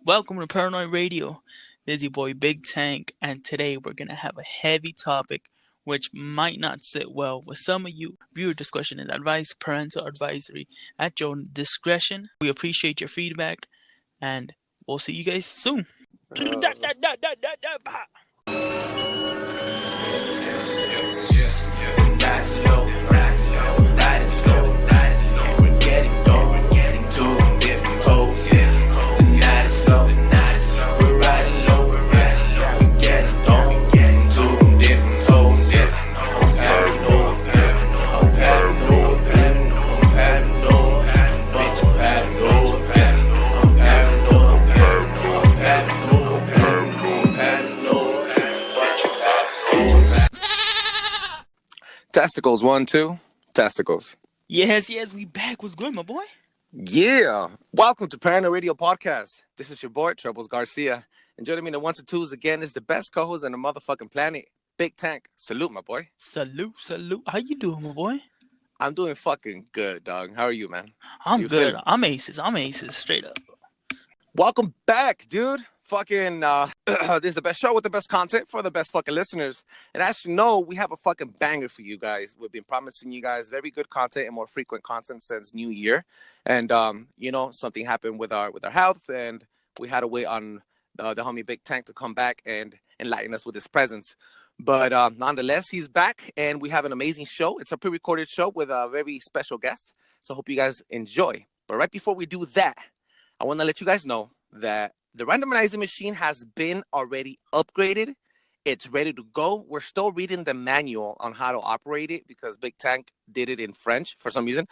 Welcome to Paranoid Radio. This is your boy Big Tank, and today we're gonna have a heavy topic which might not sit well with some of you. Viewer discretion and advice, parental advisory at your discretion. We appreciate your feedback, and we'll see you guys soon. Riding slow, riding slow. And we're getting going to different poles. Riding slow, we're riding low. We're getting going to different poles. I'm paranoid, I'm paranoid, I'm paranoid. Bitch, I'm paranoid, I'm paranoid, I'm paranoid, I'm paranoid. Bitch, I'm paranoid. Testicles, 1, 2. Testicles. Yes, we back. What's good, my boy? Yeah. Welcome to Paranoid Radio Podcast. This is your boy, Trebles, Garcia. And joining me in the 1s and 2s again is the best co-host on the motherfucking planet, Big Tank. Salute, my boy. Salute. How you doing, my boy? I'm doing fucking good, dog. How are you, man? I'm You good. feeling? I'm aces, straight up. Welcome back, dude. Fucking, this is the best show with the best content for the best fucking listeners. And as you know, we have a fucking banger for you guys. We've been promising you guys very good content and more frequent content since New Year. And, something happened with our health, and we had to wait on the homie Big Tank to come back and enlighten us with his presence. But nonetheless, he's back, and we have an amazing show. It's a pre-recorded show with a very special guest. So I hope you guys enjoy. But right before we do that, I want to let you guys know that the randomizing machine has been already upgraded. It's ready to go. We're still reading the manual on how to operate it because Big Tank did it in French for some reason.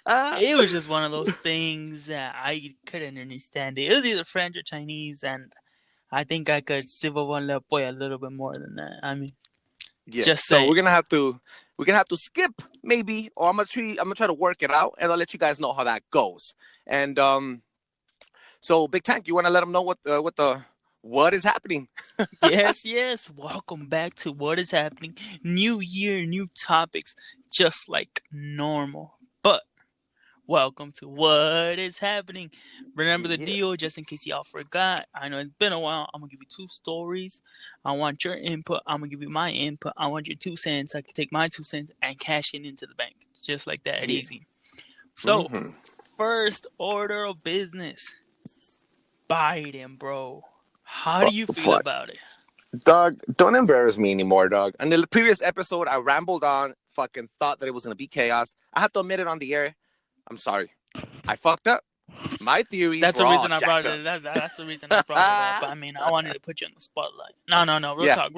It was just one of those things that I couldn't understand. It was either French or Chinese, and I think I could civil one little boy a little bit more than that. I mean, Yeah. just So saying. we're gonna have to skip maybe, or I'm gonna try to work it out, and I'll let you guys know how that goes. And so Big Tank, you want to let them know what is happening? Yes. Welcome back to What is Happening. New year, new topics, just like normal. But welcome to What is Happening. Remember the deal, just in case y'all forgot. I know it's been a while. I'm going to give you 2 stories. I want your input. I'm going to give you my input. I want your 2 cents. I can take my 2 cents and cash it into the bank. Just like that, Yeah. easy. So, first order of business. Biden, bro. How do you feel about it? Dog, don't embarrass me anymore, dog. In the previous episode, I rambled on, fucking thought that it was going to be chaos. I have to admit it on the air. I'm sorry. I fucked up. My theories That's were the all reason I jacked brought up. it. That's the reason I brought it up. I mean, I wanted to put you on the spotlight. No. Real Yeah. talk.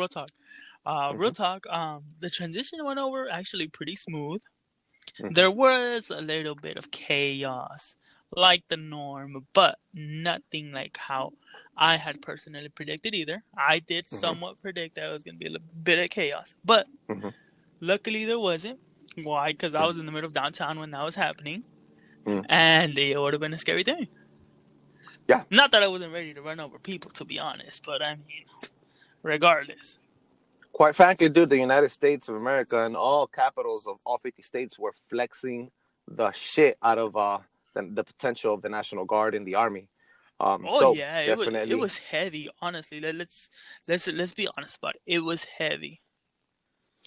Real talk. The transition went over actually pretty smooth. There was a little bit of chaos, like the norm, but nothing like how I had personally predicted either. I did somewhat predict that it was going to be a little bit of chaos, but luckily there wasn't. Why? Because I was in the middle of downtown when that was happening, and it would have been a scary thing. Yeah. Not that I wasn't ready to run over people, to be honest, but I mean, regardless. Quite frankly, dude, the United States of America and all capitals of all 50 states were flexing the shit out of the potential of the National Guard and the Army. It was heavy. Honestly, let's be honest about it. It was heavy.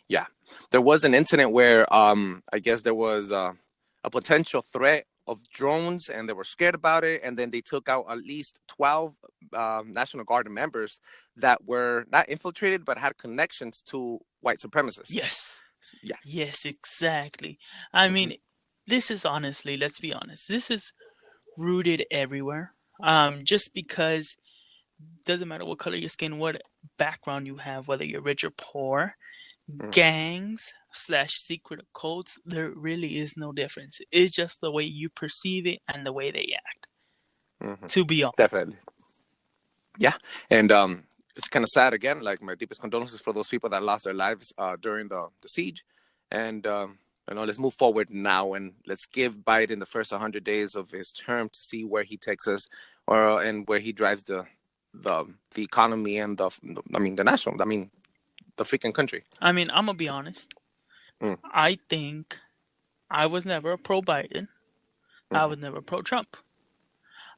Yeah, there was an incident where I guess there was a potential threat of drones, and they were scared about it, and then they took out at least 12 National Guard members that were not infiltrated but had connections to white supremacists. Yes. Yeah. Yes, exactly. I mean, this is honestly, let's be honest, this is rooted everywhere. Just because doesn't matter what color your skin, what background you have, whether you're rich or poor, gangs / secret cults, there really is no difference. It's just the way you perceive it and the way they act. To be honest. Definitely. Yeah. And it's kind of sad again. Like, my deepest condolences for those people that lost their lives during the siege. And, let's move forward now, and let's give Biden the first 100 days of his term to see where he takes us, and where he drives the economy and the freaking country. I mean, I'm going to be honest. I think I was never pro Biden. I was never pro Trump.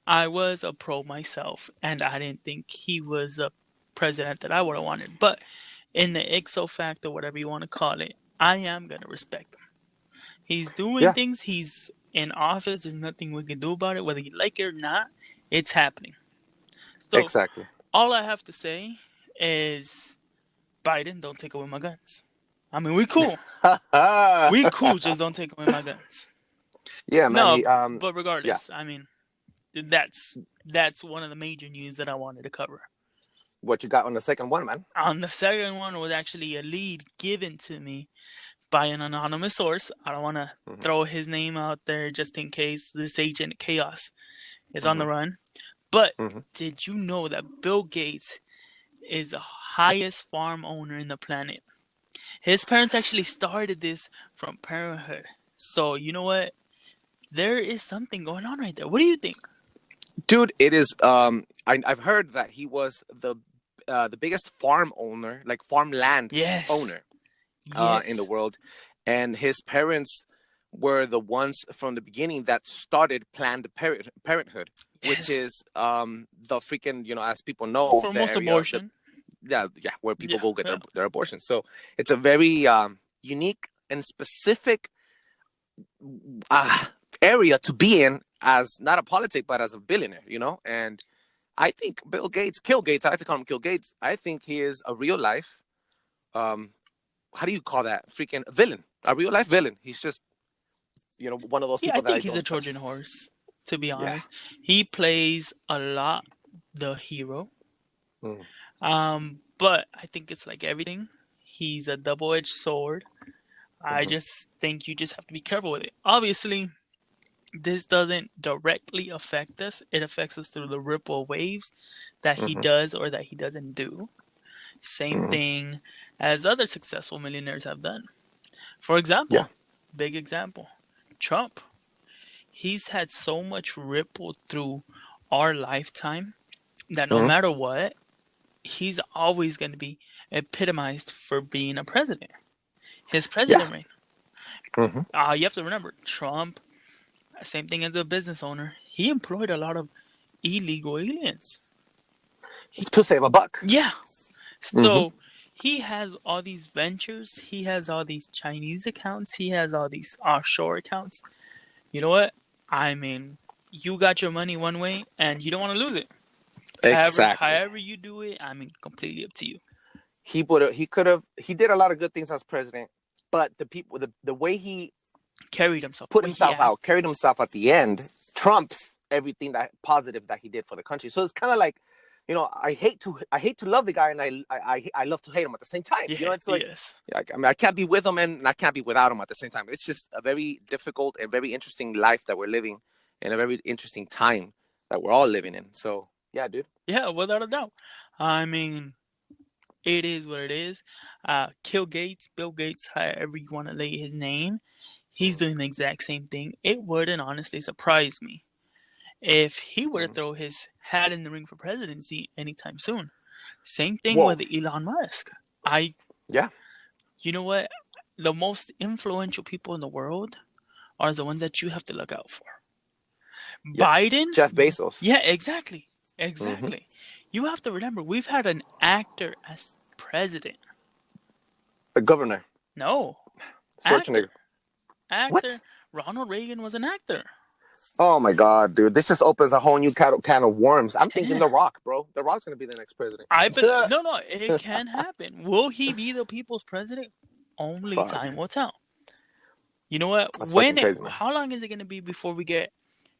I was a pro myself, and I didn't think he was a president that I would have wanted. But in the ixo factor, whatever you want to call it, I am gonna respect him. He's doing Yeah, things. He's in office. There's nothing we can do about it, whether you like it or not. It's happening. So exactly. all I have to say is, Biden, don't take away my guns. I mean, we cool. We cool. Just don't take away my guns. Yeah, man. No, He but yeah. regardless, I mean, that's one of the major news that I wanted to cover. What you got on the second one, man? On the second one was actually a lead given to me by an anonymous source. I don't want to Mm-hmm. throw his name out there just in case this agent Chaos is on Mm-hmm. the run. But Mm-hmm. did you know that Bill Gates is the highest farm owner in the planet? His parents actually started this from parenthood. So you know what? There is something going on right there. What do you think? Dude, it is. I've heard that he was the biggest farm owner, like farmland Yes. owner, Yes. in the world, and his parents were the ones from the beginning that started Planned Parenthood, which Yes. is the freaking, as people know, For the most area, abortion. yeah, where people Yeah, go get yeah. their abortions. So it's a very unique and specific area to be in, as not a politic but as a billionaire, and I think Bill Gates, Kill Gates, I like to call him Kill Gates. I think he is a real life, how do you call that? Freaking villain, a real life villain. He's just, one of those Yeah, people I that I think he's a don't trust. Trojan horse, to be Yeah. honest. He plays a lot the hero. But I think it's like everything. He's a double-edged sword. I just think you just have to be careful with it. Obviously, this doesn't directly affect us. It affects us through the ripple waves that he does or that he doesn't do. Same thing as other successful millionaires have done. For example, Yeah. big example, Trump. He's had so much ripple through our lifetime that no matter what, he's always going to be epitomized for being a president. His president reign. You have to remember, Trump, same thing as a business owner, he employed a lot of illegal aliens. To save a buck. Yeah. So he has all these ventures. He has all these Chinese accounts. He has all these offshore accounts. You know what? I mean, you got your money one way and you don't want to lose it. Exactly. However you do it, I mean, completely up to you. He did a lot of good things as president, but the way he Carried himself. carried himself at the end, trumps everything that positive that he did for the country. So it's kind of like, I hate to love the guy, and I love to hate him at the same time. It's like, I mean, I can't be with him and I can't be without him at the same time. It's just a very difficult and very interesting life that we're living, and a very interesting time that we're all living in. So yeah, dude. Yeah, without a doubt. I mean, it is what it is. Bill Gates, however you want to lay his name, he's doing the exact same thing. It wouldn't honestly surprise me if he were to throw his hat in the ring for presidency anytime soon. Same thing with Elon Musk. You know what? The most influential people in the world are the ones that you have to look out for. Biden? Jeff Bezos. Yeah, exactly. You have to remember, we've had an actor as president. The governor. No. Schwarzenegger. Actor. What? Ronald Reagan was an actor. Oh my God, dude! This just opens a whole new can of worms. I'm thinking The Rock, bro. The Rock's gonna be the next president. No, it can happen. Will he be the people's president? Only time will tell. You know what? Crazy, how long is it gonna be before we get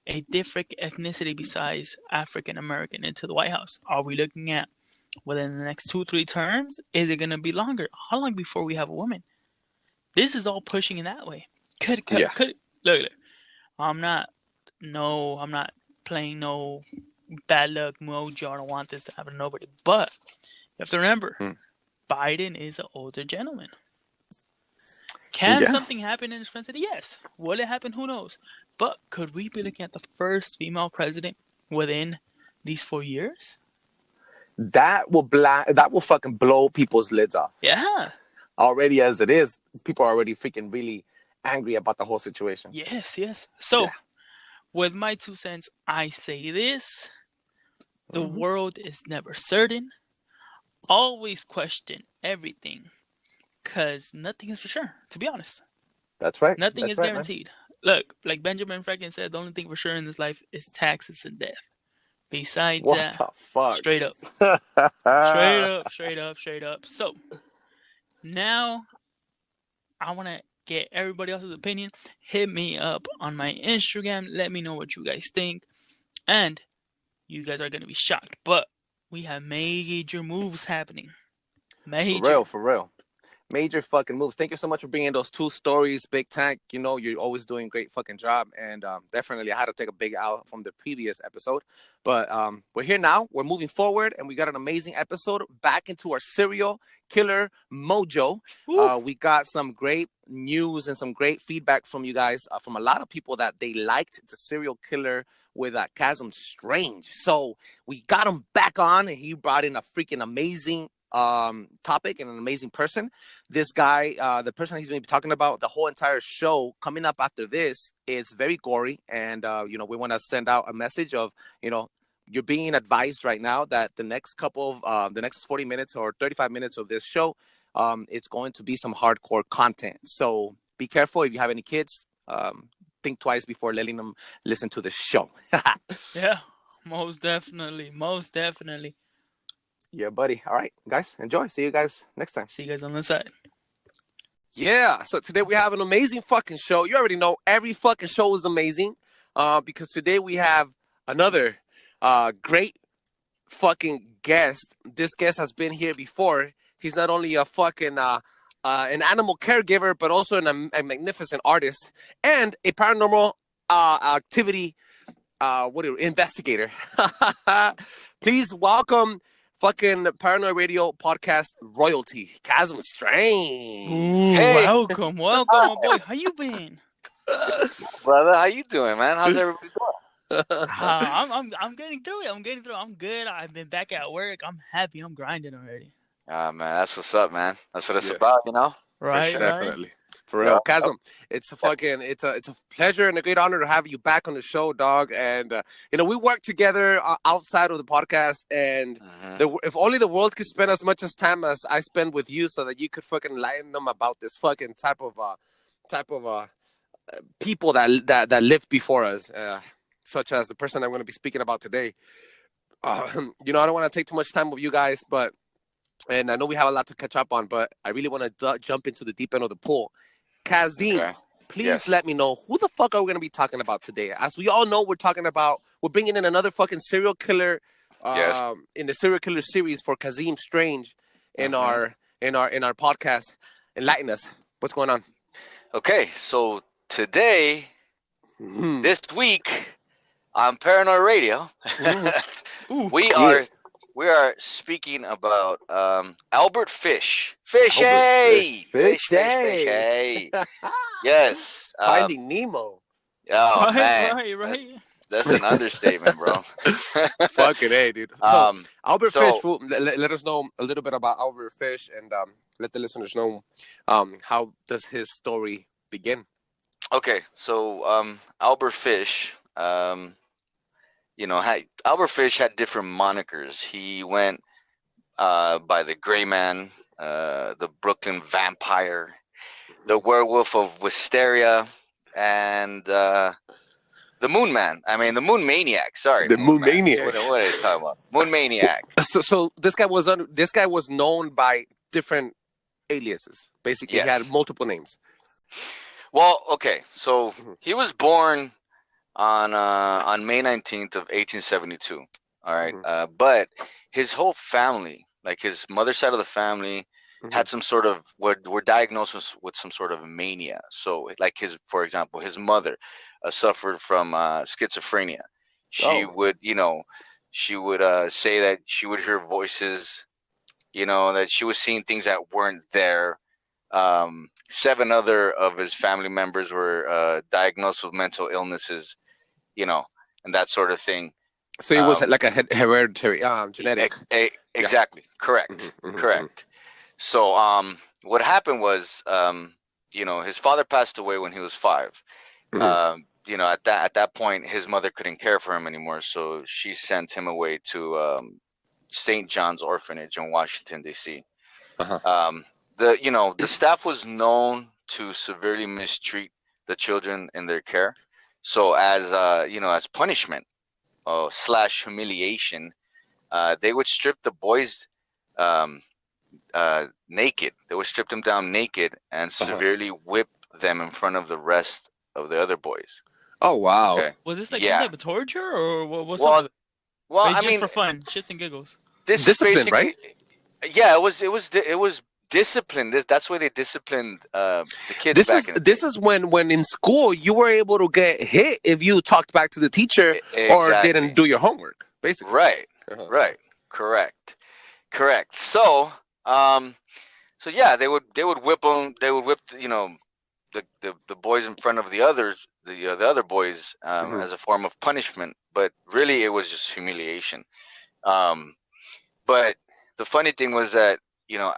a different ethnicity besides African American into the White House? Are we looking at within the next 2-3 terms? Is it gonna be longer? How long before we have a woman? This is all pushing in that way. Could look. I'm not playing no bad luck mojo. I don't want this to happen to nobody. But you have to remember, Biden is an older gentleman. Can something happen in his presidency? Yes. Will it happen? Who knows? But could we be looking at the first female president within these 4 years? That will fucking blow people's lids off. Yeah. Already as it is, people are already freaking really angry about the whole situation. Yes. So, With my 2 cents, I say this: the Mhm. world is never certain. Always question everything, cause nothing is for sure. To be honest, That's right. nothing That's is right, man. guaranteed. Look, like Benjamin Franklin said, the only thing for sure in this life is taxes and death. Besides What that, the fuck? straight up, straight up. So now I want to get everybody else's opinion. Hit me up on my Instagram. Let me know what you guys think. And you guys are going to be shocked, but we have major moves happening. For Major. real, for real. Major fucking moves. Thank you so much for bringing those two stories, Big Tank. You know, you're always doing a great fucking job. And definitely, I had to take a big out from the previous episode. But we're here now. We're moving forward, and we got an amazing episode back into our serial killer mojo. We got some great news and some great feedback from you guys, from a lot of people that they liked the serial killer with Chasm Strange. So we got him back on, and he brought in a freaking amazing topic and an amazing person. This guy, the person he's going to be talking about the whole entire show coming up after this, is very gory. And, we want to send out a message of, you're being advised right now that the next the next 40 minutes or 35 minutes of this show, it's going to be some hardcore content. So be careful if you have any kids. Think twice before letting them listen to the show. Yeah, most definitely. Most definitely. Yeah, buddy. All right, guys, enjoy. See you guys next time. See you guys on the side. Yeah, so today we have an amazing fucking show. You already know every fucking show is amazing, because today we have another great fucking guest. This guest has been here before. He's not only a fucking an animal caregiver, but also a magnificent artist and a paranormal activity investigator. Please welcome fucking Paranoid Radio podcast royalty, Chasm Strange. Ooh, Hey. welcome, my boy. How you been? Brother, how you doing, man? How's everybody doing? I'm getting through it. I'm good. I've been back at work. I'm happy. I'm grinding already. Man, that's what's up, man. That's what it's Yeah. about, you know? Right, sure. Definitely. For real. Yeah. Chasm, it's a pleasure and a great honor to have you back on the show, dog. And we work together outside of the podcast, and if only the world could spend as much time as I spend with you, so that you could fucking enlighten them about this fucking type of people that lived before us, such as the person I'm going to be speaking about today. I don't want to take too much time with you guys, and I know we have a lot to catch up on, but I really want to jump into the deep end of the pool. Kazim, please let me know, who the fuck are we going to be talking about today? As we all know, we're bringing in another fucking serial killer in the serial killer series for Kazim Strange in our podcast. Enlighten us. What's going on? Okay, so today, this week on Paranoid Radio, we are speaking about Albert Fish. Fishy! Yes. Finding Nemo. Oh, right, man. right. That's an understatement, bro. Fucking A, dude. Albert so- Fish, let us know a little bit about Albert Fish, and let the listeners know how does his story begin. Okay, so Albert Fish, Albert Fish had different monikers. He went by the Gray Man, the Brooklyn Vampire, the Werewolf of Wisteria, and the Moon Man. I mean, the Moon Maniac. Sorry, The Moon Man. Maniac. What are you talking about? Moon Maniac. So this guy was known by different aliases. Basically, Yes. he had multiple names. Well, okay, so he was born on May 19th of 1872. All right, but his whole family, like his mother's side of the family, had some sort of were diagnosed with some sort of mania. So, like for example, his mother suffered from schizophrenia. She would say that she would hear voices, that she was seeing things that weren't there. 7 other of his family members were diagnosed with mental illnesses, and that sort of thing. So it was like a hereditary, genetic. Exactly. Correct. Correct. So, what happened was, his father passed away when he was 5. at that point, his mother couldn't care for him anymore, so she sent him away to St. John's Orphanage in Washington D.C. Uh-huh. The staff was known to severely mistreat the children in their care. So as punishment slash humiliation, they would strip the boys um, naked. They would strip them down naked and Uh-huh. severely whip them in front of the rest of the other boys. Oh wow. Okay. Was this like some Yeah. type of torture, or what's up with Well, it? well, Or I it's just mean, for fun, shits and giggles? this is Discipline, basically, right? yeah. It was discipline. That's why they disciplined the kids This back is in the this day. is when in school you were able to get hit if you talked back to the teacher or didn't Exactly. do your homework, basically. Right. Uh-huh. Right. Correct. Correct. So yeah, they would whip them. They would whip the boys in front of the other boys Mhm. as a form of punishment. But really, it was just humiliation. Um, but the funny thing was that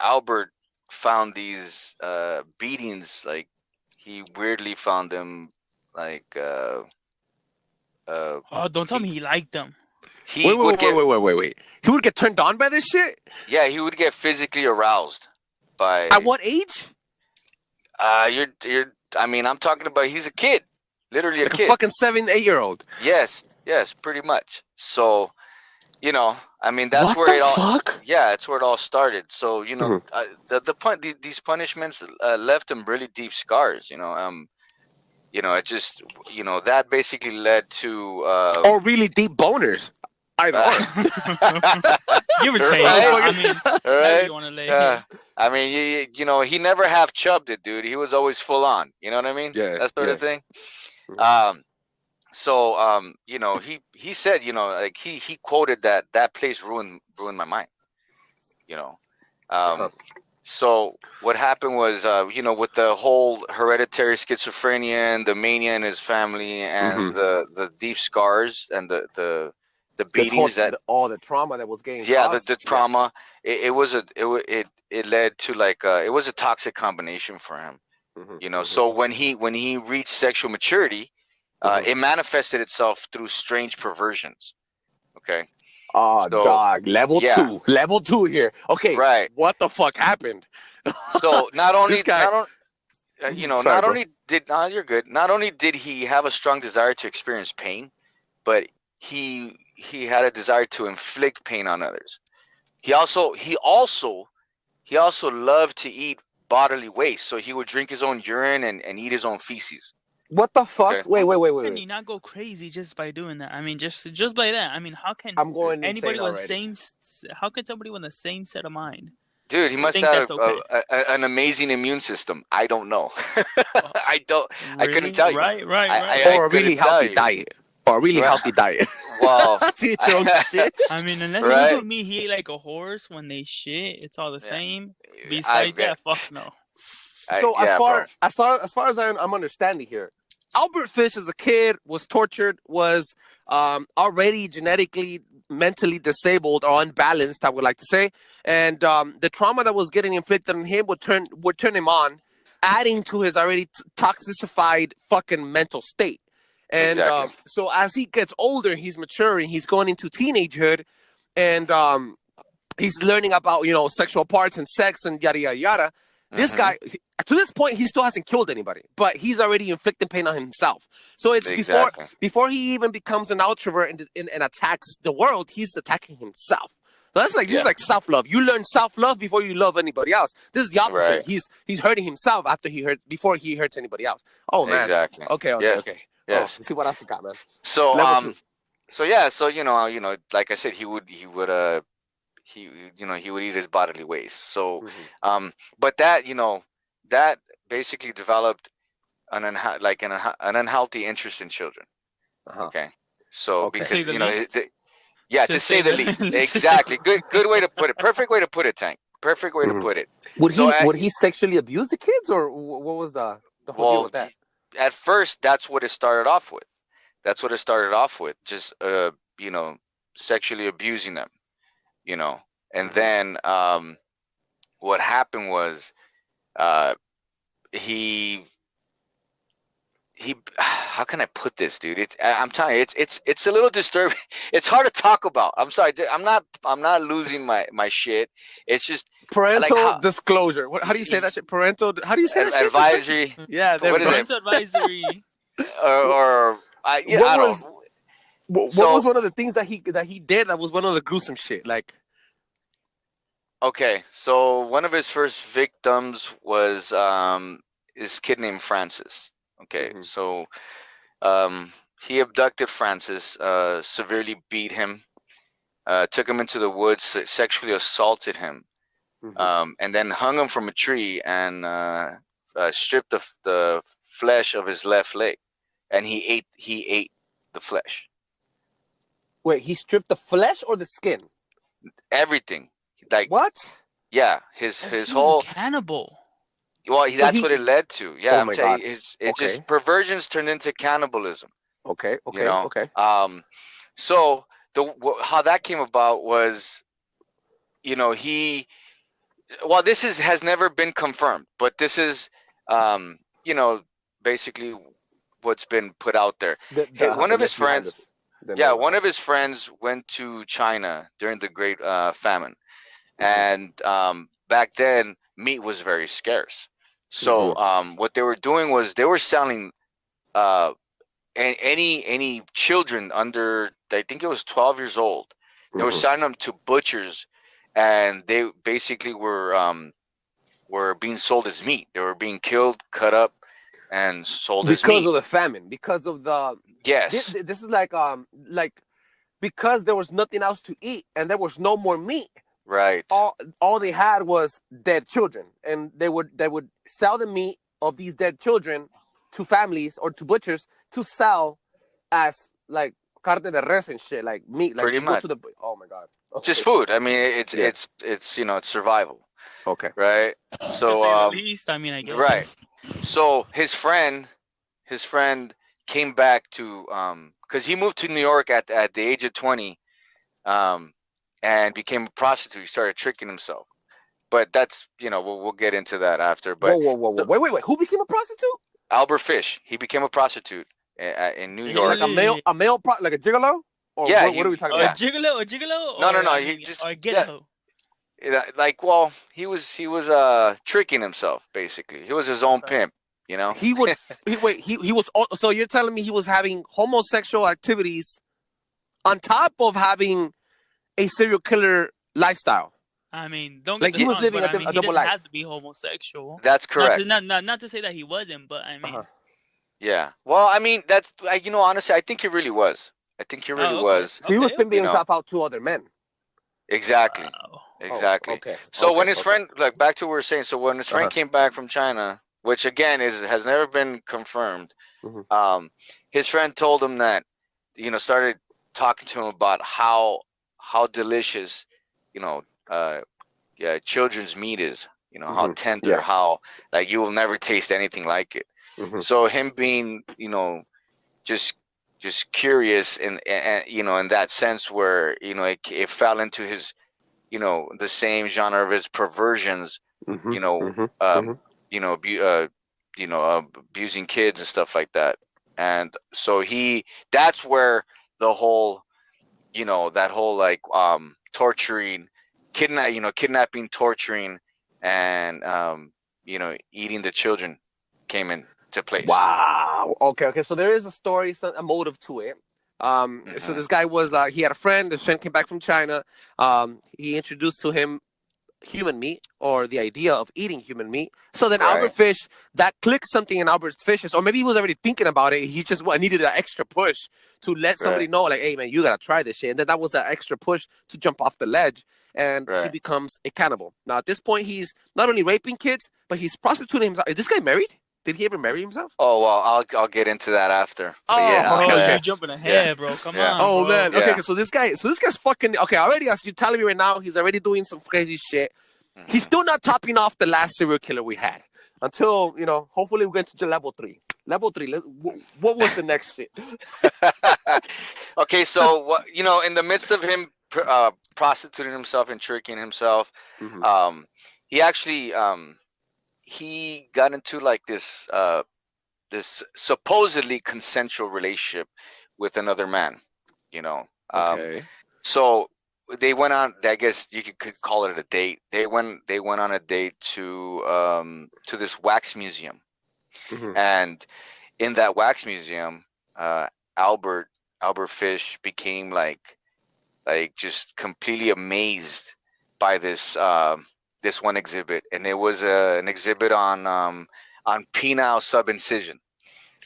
Albert found these beatings, like he weirdly found them like Oh, don't tell he me he liked them. he would get Wait. He would get turned on by this shit? yeah, he would get physically aroused At by what age? you're I mean, I'm talking about he's a kid, literally a Like a kid. fucking 7, 8 year old. Yes, pretty much. So, I mean, that's What where the it all fuck? yeah, that's where it all started. So, Mhm. these punishments left him really deep scars, it just that basically led to Or really deep boners. Either or. Give or take. Right? I mean, however right? you want to lay Yeah. it. I mean, he never half chubbed it, dude. He was always full on. You know what I mean? Yeah, That sort yeah. of thing. Mhm. He said, like he quoted that place ruined my mind. You know. Uh-huh. So what happened was, with the whole hereditary schizophrenia and the mania in his family and Mhm. the deep scars and the This whole beatings that all the trauma that was getting yeah, the, caused. the Yeah. trauma, it led to like it was a toxic combination for him. Mhm. So when he reached sexual maturity, Mhm. it manifested itself through strange perversions. Okay. Oh, So dog. Level yeah, 2. Level 2 here. Okay. right. What the fuck happened? So not This only guy. not on, Sorry, not bro. only did you're good. Not only did he have a strong desire to experience pain, but he had a desire to inflict pain on others. He also loved to eat bodily waste, so he would drink his own urine and eat his own feces. What the fuck? Okay. Wait. How can you not go crazy just by doing that? I mean, just by that. I mean, how can I'm going anybody insane with the already. how can somebody with the same set of mind Dude, he must think that's have okay? an amazing immune system. I don't know. Oh, I don't. I couldn't really? tell you. I Or a really couldn't tell healthy you. diet. Or a really Right. healthy diet. Well, To eat your own shit. I mean, unless you right? told me he ate like a horse when they shit, it's all the Yeah. same. I Besides bet. that, fuck no. So Yeah, bro. as far as I'm understanding here, Albert Fish as a kid was tortured, was already genetically, mentally disabled or unbalanced, I would like to say, and the trauma that was getting inflicted on him would turn him on, adding to his already toxified fucking mental state. And Exactly. so as he gets older, he's maturing, he's going into teenagehood, and he's learning about sexual parts and sex and yada yada yada. This Hmm. guy, to this point, he still hasn't killed anybody, but he's already inflicting pain on himself. So it's Exactly. before he even becomes an outrovert and attacks the world, he's attacking himself. So this is Yeah. like self love. You learn self love before you love anybody else. This is the opposite. Right. He's hurting himself before he hurts anybody else. Oh man. Exactly. Okay. Yes. Oh, Yes. let's see what else you got, man. So Level 2. so yeah, so like I said, he would eat his bodily waste. So but that basically developed an unhealthy interest in children. Uh-huh. Okay. So Okay. To say because the least. yeah, to say the least. Exactly. Good way to put it. Perfect way to put it, Tank. Perfect way to put it. Would he sexually abuse the kids, or what was the whole deal Well, with that? at first that's what it started off with. Just sexually abusing them, and then what happened was he how can I put this, dude? I'm telling you, it's a little disturbing. It's hard to talk about. I'm sorry, I'm not losing my shit. It's just like Parental how disclosure. How do you say that shit? Parental. How do you say that shit? advisory. Yeah, there we What is go. it? Parental advisory. Or yeah, What I was don't. what So was one of the things that he did that was one of the gruesome shit? Like, okay, so one of his first victims was this kid named Francis. Okay, Mhm. so he abducted Francis, severely beat him, took him into the woods, sexually assaulted him, Mhm. and then hung him from a tree and stripped the flesh of his left leg, and he ate the flesh, Wait, he stripped the flesh or the skin? everything. Like What? yeah, Oh, his he was a whole cannibal. well, So that's what he. it led to. Yeah, Oh I'm my telling god. you, it Okay. just perversions turned into cannibalism. Okay. You Okay. know, Okay. so how that came about was, he well, this is has never been confirmed, but this is, um, you know, basically what's been put out there. One The of his myth behind friends, this. The yeah, name. one of his friends went to China during the Great Famine, Mhm. and back then meat was very scarce. So Mhm. what they were doing was they were selling uh, any children under, I think it was 12 years old. They were Mhm. selling them to butchers, and they basically were being sold as meat. They were being killed, cut up, and sold as Because meat. of the famine, because of the Yes, this is like because there was nothing else to eat and there was no more meat. right. All they had was dead children, and they would sell the meat of these dead children to families or to butchers to sell as like carne de res and shit, like meat. Like Pretty you go much to the. Oh my god. just Okay. food. I mean, Yeah. it's survival, Okay. right? To So say the least, I mean, I right. guess. So his friend came back to because he moved to New York at the age of 20, um and became a prostitute. He started tricking himself. But that's, we'll get into that after. Whoa, But whoa, whoa, whoa! the, Wait! Who became a prostitute? Albert Fish, he became a prostitute in New Like York. Really? like a gigolo, or Yeah, what are we talking Or about? yeah. gigolo, No, no, or no. I He mean, just or yeah. ghetto. Like, well, he was tricking himself basically. He was his own Okay. pimp, you know. He would he was so you're telling me he was having homosexual activities on top of having a serial killer lifestyle. I mean, don't get Like he this was wrong, living but I mean, a he double doesn't have life. to be homosexual. That's Not to correct. not to say that he wasn't, but I Uh-huh. mean, Yeah. Well, I mean, that's honestly, I think he really was. I think he really oh, okay, was. So he was pimping You know, himself out to other men. exactly. wow. Oh, Exactly. okay, So okay, when his okay. friend, like back to what we were saying, so when his friend Uh-huh. came back from China, which again has never been confirmed, Mhm. um, his friend told him that, started talking to him about how delicious, you know, uh, yeah, children's meat is, how Mhm. tender, Yeah. how like you will never taste anything like it. Mhm. So him being, just curious and in that sense where it fell into his the same genre of his perversions, Mhm. you know, Mhm. um, Mhm. abusing kids and stuff like that. And so that's where the whole, that whole like torturing, kidnapping, torturing, and eating the children came into place. Wow. Okay. Okay. So there is a story, a motive to it. So Hmm. this guy was he had a friend. His friend came back from China. He introduced to him human meat or the idea of eating human meat. So then Albert Right. Fish, that clicked something in Albert Fish's, or maybe he was already thinking about it. He just needed that extra push to let somebody Right. know, like, hey man, you gotta try this shit. And then that was that extra push to jump off the ledge. And he Right. becomes a cannibal. Now at this point, he's not only raping kids, but he's prostituting himself. Is this guy married? Did he ever marry himself? Oh well, I'll get into that after. But Oh, yeah, okay, Oh, okay. you jumping yeah, ahead, bro. Come yeah, on, Oh bro. man. Okay, yeah. so this guy's fucking okay. Already, as you telling me right now, he's already doing some crazy shit. He's Hmm. still not topping off the last serial killer we had. Until, hopefully we get to level 3. Level 3. What was the next shit? Okay, so what in the midst of him prostituting himself and tricking himself, Mhm. he actually he got into like this this supposedly consensual relationship with another man. You know. Okay. So they went on. I guess you could call it a date. They went on a date to this wax museum, and in that wax museum, Albert Fish became like just completely amazed by this this one exhibit, and it was an exhibit on penile subincision.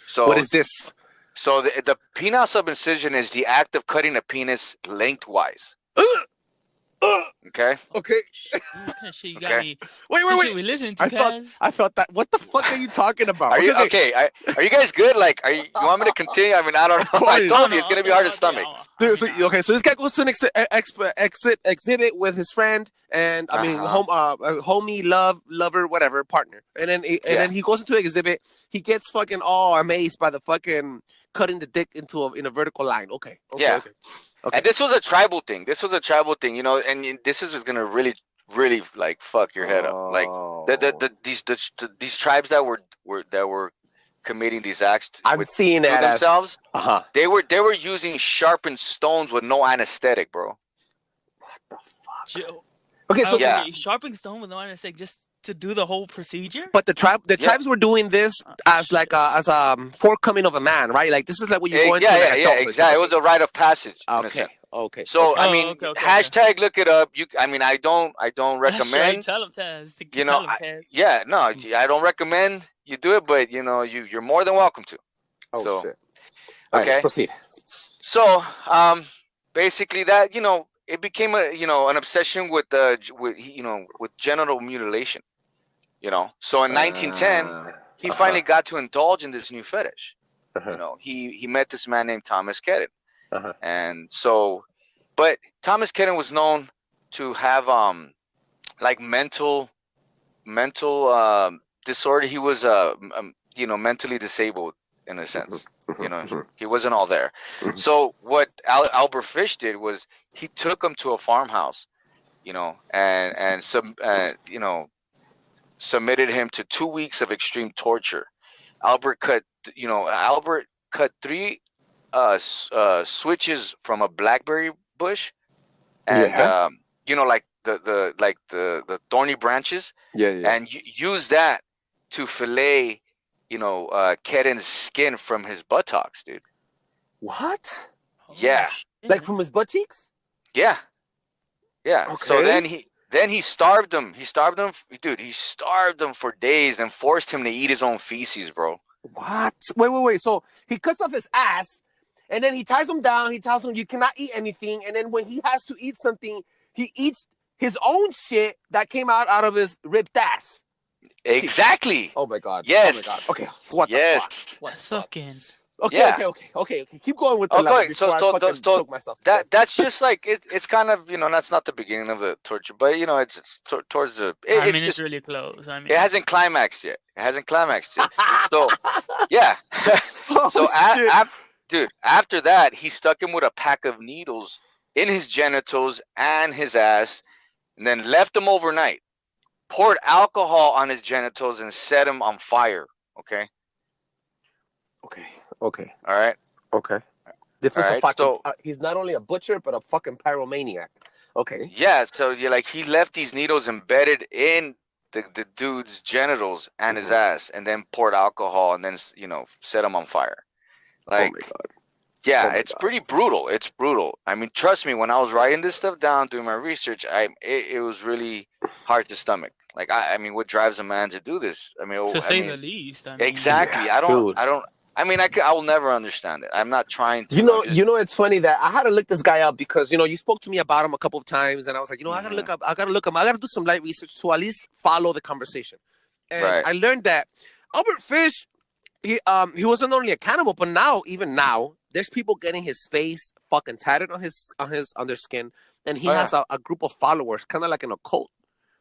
So what is this? So the penile subincision is the act of cutting a penis lengthwise. Okay. Okay. Shit, you got me. Wait. We listen to I thought that. What the fuck are you talking about? Are you okay? Are you guys good? Like, you want me to continue? I mean, I don't know. I told you it's gonna be hard to stomach. Dude, so this guy goes to an exhibit with his friend and homie, lover, whatever, partner, and then he goes into an exhibit. He gets fucking all amazed by the fucking cutting the dick in a vertical line. Okay. Okay. And this was a tribal thing. You know, and this is gonna really like fuck your head up. Like these tribes that were committing these acts. I'm seeing that themselves. They were using sharpened stones with no anesthetic, bro. What the fuck? Okay, so sharpening stone with no anesthetic just to do the whole procedure. But the tribes were doing this as like as a forthcoming of a man, right? Like this is like what you go into. Yeah, exactly. It was a rite of passage. Okay. So I mean, hashtag look it up. I mean, I don't recommend. Tell them, Taz. You know, I don't recommend you do it, but you know, you're more than welcome to. Oh shit. All right, let's proceed. So basically that it became an obsession with genital mutilation. So in 1910, he finally got to indulge in this new fetish. He met this man named Thomas Kedden. And so, but Thomas Kedden was known to have like mental disorder. He was mentally disabled in a sense. He wasn't all there. So what Albert Fish did was he took him to a farmhouse, and submitted him to 2 weeks of extreme torture. Albert cut 3 switches from a blackberry bush, and like the thorny branches, and use that to fillet Kedden's skin from his buttocks, dude. What? Yeah. Like from his butt cheeks? Yeah. Okay. So then he starved him. Dude, he starved him for days and forced him to eat his own feces, bro. What? Wait. So he cuts off his ass, and then he ties him down. He tells him you cannot eat anything. And then when he has to eat something, he eats his own shit that came out of his ripped ass. Exactly. Oh my god. Yes. Oh my god. Okay. What the fuck? What's fucking? Okay. Keep going with the okay. So myself. That's just like it's kind of that's not the beginning of the torture, but it's towards the. It's really close. I mean, it hasn't climaxed yet. So yeah. So dude, after that, he stuck him with a pack of needles in his genitals and his ass, and then left him overnight. Poured alcohol on his genitals and set him on fire. Okay. All right. Okay. This is a fucking. He's not only a butcher, but a fucking pyromaniac. Okay. Yeah. So he left these needles embedded in the dude's genitals and his ass, and then poured alcohol, and then set him on fire. Like, oh my god. Yeah, it's pretty brutal. It's brutal. I mean, trust me, when I was writing this stuff down, doing my research, it was really hard to stomach. Like, I mean, what drives a man to do this? I mean, to say the least. I mean, exactly. Yeah, I mean, I will never understand it. I'm not trying to. It's funny that I had to look this guy up because you spoke to me about him a couple of times, and I was like, I gotta look up. I gotta do some light research to at least follow the conversation. And I learned that Albert Fish, he wasn't only a cannibal, but even now. There's people getting his face fucking tatted on their skin, and he has a group of followers, kind of like in a cult.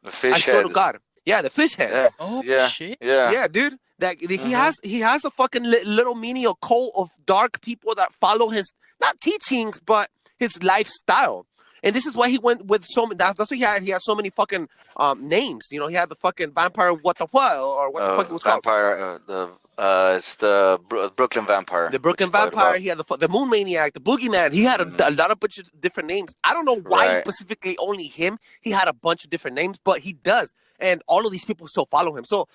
The fish heads. I swear to God, yeah, the fish heads. Oh shit. Yeah, dude. That he has a fucking little mini cult of dark people that follow his not teachings but his lifestyle. And this is why he went with so many. That's why he had so many fucking names. You know, he had the fucking vampire what the what or what the fuck it was vampire, called. it's the Brooklyn Vampire. The Brooklyn Vampire. He had the Moon Maniac, the Boogeyman. He had a lot of bunch of different names. I don't know why specifically only him. He had a bunch of different names, but he does, and all of these people still follow him. So,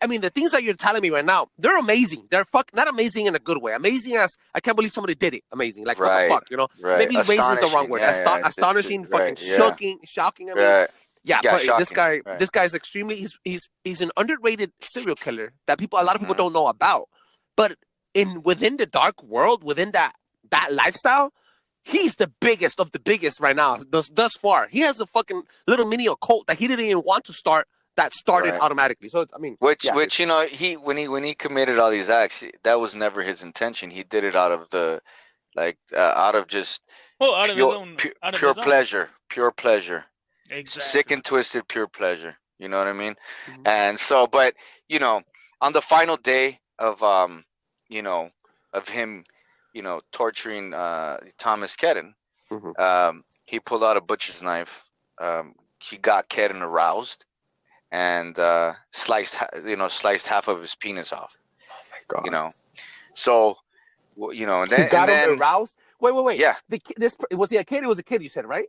I mean, the things that you're telling me right now, they're amazing. They're not amazing in a good way. Amazing as I can't believe somebody did it. Amazing, like what the fuck, you know? Maybe amazing is the wrong word. Astonishing, fucking shocking. I mean. Yeah, but shocking. This guy's extremely. He's an underrated serial killer that a lot of people don't know about. But within the dark world, within that lifestyle, he's the biggest of the biggest right now. Thus far, he has a fucking little mini occult that he didn't even want to start. That started automatically. So I mean, which you know, when he committed all these acts, that was never his intention. He did it out of just pure pleasure. Exactly. Sick and twisted pure pleasure. You know what I mean? Mm-hmm. And so, but you know, on the final day of you know, of him, you know, torturing Thomas Kedden, he pulled out a butcher's knife. He got Kedden aroused and sliced half of his penis off. Oh my God! You know, so you know, and then he got him aroused. Wait. Yeah. Was he a kid? It was a kid. You said, right?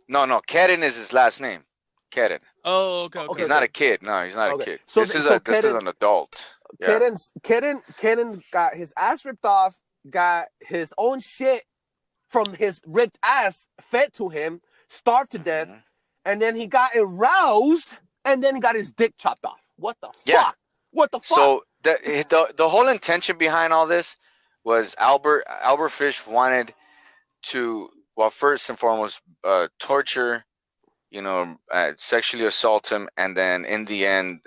No. Kedden is his last name. Kedden. Oh, okay. He's not a kid. No, he's not a kid. So this is an adult. Yeah. Kedden got his ass ripped off, got his own shit from his ripped ass fed to him, starved to death, and then he got aroused, and then he got his dick chopped off. What the fuck? Yeah. What the fuck? So the whole intention behind all this was Albert Fish wanted to, well, first and foremost, torture, you know, sexually assault him, and then in the end,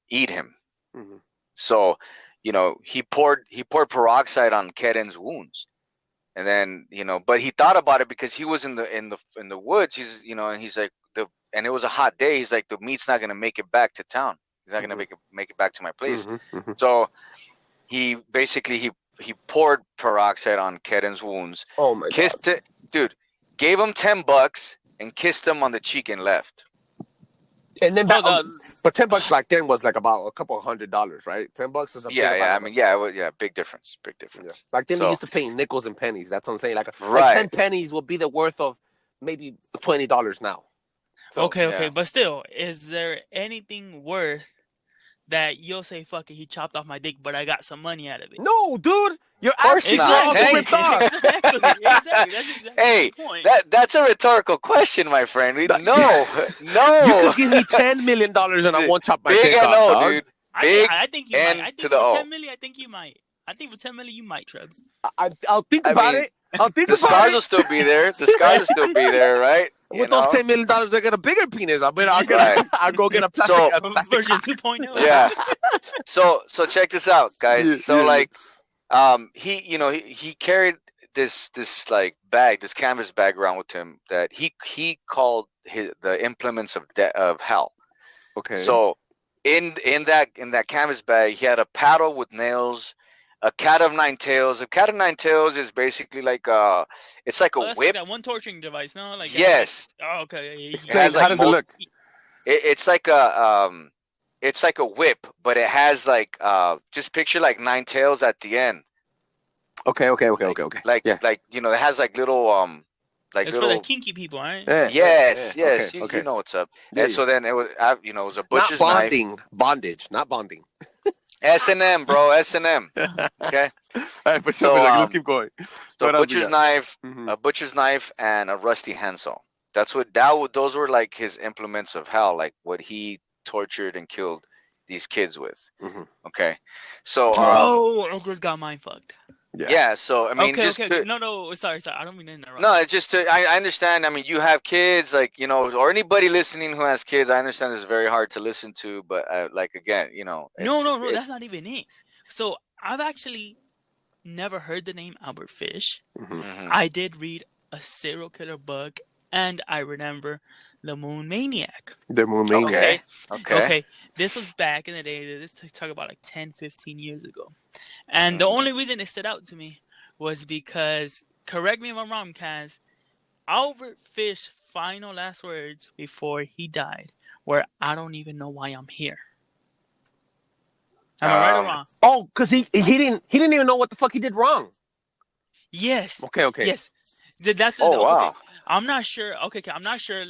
eat him. Mm-hmm. So, you know, he poured peroxide on Kedden's wounds, and then, you know, but he thought about it because he was in the woods. He's, you know, and he's like and it was a hot day. He's like, the meat's not gonna make it back to town. He's not gonna make it back to my place. So he basically he poured peroxide on Kedden's wounds. Oh my God. Dude, gave him $10 and kissed him on the cheek and left. And then but $10 back then was like about a couple $100, right? $10 is a big difference. Yeah. Back then they used to pay nickels and pennies. That's what I'm saying. Like 10 pennies will be the worth of maybe $20 now. So, okay, but still, is there anything worth that you'll say, fuck it, he chopped off my dick, but I got some money out of it? No, dude. You're absolutely ripped off. Exactly. That's exactly the point. That's a rhetorical question, my friend. No. You could give me $10 million and I won't chop my dick off, dog. Dude. I think you might. I think for $10 million, I think you might. I think for $10 million, you might, Trebs. I'll think about it. The scars will still be there. The scars will still be there, right? With those $10 million, I get a bigger penis. I'll go get a plastic version 2.0. Yeah. So check this out, guys. He carried this like bag, this canvas bag around with him that he called the implements of hell. Okay. So in that canvas bag, he had a paddle with nails. A cat of nine tails. A cat of nine tails is basically like it's like a whip. Like that one torturing device, no? Like yes. Okay. How does it look? It's like a whip, but it has like just picture like nine tails at the end. Okay. Like you know, it has like little it's for the kinky people, right? Yeah. Yes. Okay. You know what's up. And so then it was it was a butcher's knife. Bondage, not bonding. S&M, bro. S&M. Okay. All right, but let's keep going. So butcher's knife, a butcher's knife, and a rusty handsaw. Those were like his implements of hell, like what he tortured and killed these kids with. Okay. So I just got mind fucked. Yeah. So I mean, no. Sorry. I don't mean to interrupt. No, it's just I understand. I mean, you have kids, like, you know, or anybody listening who has kids. I understand it's very hard to listen to, but like again, you know. No. That's not even it. So I've actually never heard the name Albert Fish. I did read a serial killer book, and I remember the Moon Maniac. The Moon Maniac. Okay. This was back in the day. This talk about like 10, 15 years ago. And the only reason it stood out to me was because, correct me if I'm wrong, Kaz, Albert Fish's final last words before he died were, "I don't even know why I'm here." Am I right or Um, wrong? Oh, because he didn't even know what the fuck he did wrong. Yes. Okay. Yes. That's oh okay. wow. I'm not sure. Okay. I'm not sure.